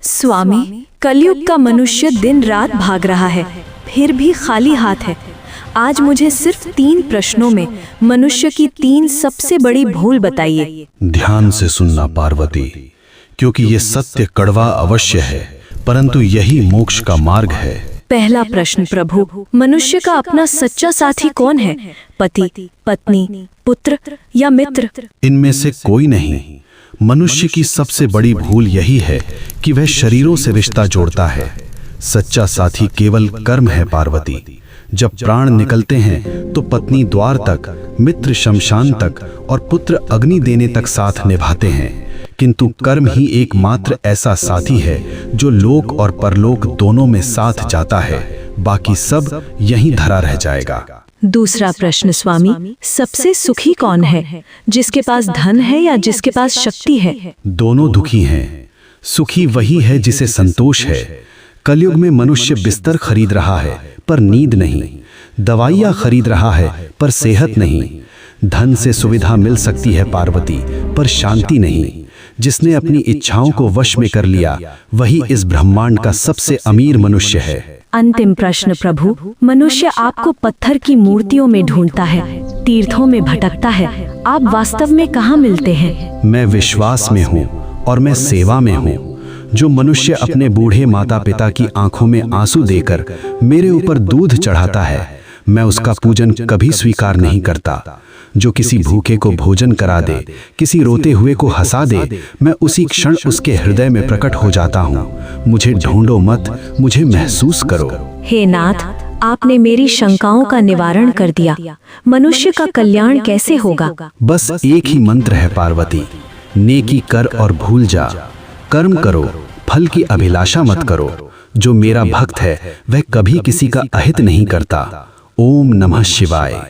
स्वामी, कलयुग का मनुष्य दिन रात भाग रहा है, फिर भी खाली हाथ है। आज मुझे सिर्फ 3 प्रश्नों में मनुष्य की 3 सबसे बड़ी भूल बताइए। ध्यान से सुनना पार्वती, क्योंकि ये सत्य कड़वा अवश्य है, परंतु यही मोक्ष का मार्ग है। पहला प्रश्न प्रभु, मनुष्य का अपना सच्चा साथी कौन है? पति, पत्नी, पुत्र या मित्र? इनमें से कोई नहीं। मनुष्य की सबसे बड़ी भूल यही है कि वह शरीरों से रिश्ता जोड़ता है। सच्चा साथी केवल कर्म है पार्वती। जब प्राण निकलते हैं तो पत्नी द्वार तक, मित्र शमशान तक और पुत्र अग्नि देने तक साथ निभाते हैं, किंतु कर्म ही एकमात्र ऐसा साथी है जो लोक और परलोक दोनों में साथ जाता है। बाकी सब यहीं धरा रह जाएगा। दूसरा प्रश्न स्वामी, सबसे सुखी कौन है? जिसके पास धन है या जिसके पास शक्ति है? दोनों दुखी हैं। सुखी वही है जिसे संतोष है। कलयुग में मनुष्य बिस्तर खरीद रहा है पर नींद नहीं, दवाइयाँ खरीद रहा है पर सेहत नहीं। धन से सुविधा मिल सकती है पार्वती, पर शांति नहीं। जिसने अपनी इच्छाओं को वश में कर लिया वही इस ब्रह्मांड का सबसे अमीर मनुष्य है। अंतिम प्रश्न प्रभु, मनुष्य आपको पत्थर की मूर्तियों में ढूंढता है, तीर्थों में भटकता है, आप वास्तव में कहाँ मिलते हैं? मैं विश्वास में हूँ और मैं सेवा में हूँ। जो मनुष्य अपने बूढ़े माता पिता की आंखों में आंसू देकर मेरे ऊपर दूध चढ़ाता है, मैं उसका पूजन कभी स्वीकार नहीं करता। जो किसी भूखे को भोजन करा दे, किसी रोते हुए को हंसा दे, मैं उसी क्षण उसके हृदय में प्रकट हो जाता हूँ। मुझे ढूंढो मत, मुझे महसूस करो। हे नाथ, आपने मेरी शंकाओं का निवारण कर दिया। मनुष्य का कल्याण कैसे होगा? बस एक ही मंत्र है पार्वती, नेकी कर और भूल जा। कर्म करो, फल की अभिलाषा मत करो। जो मेरा भक्त है वह कभी किसी का अहित नहीं करता। ओम नमः शिवाय।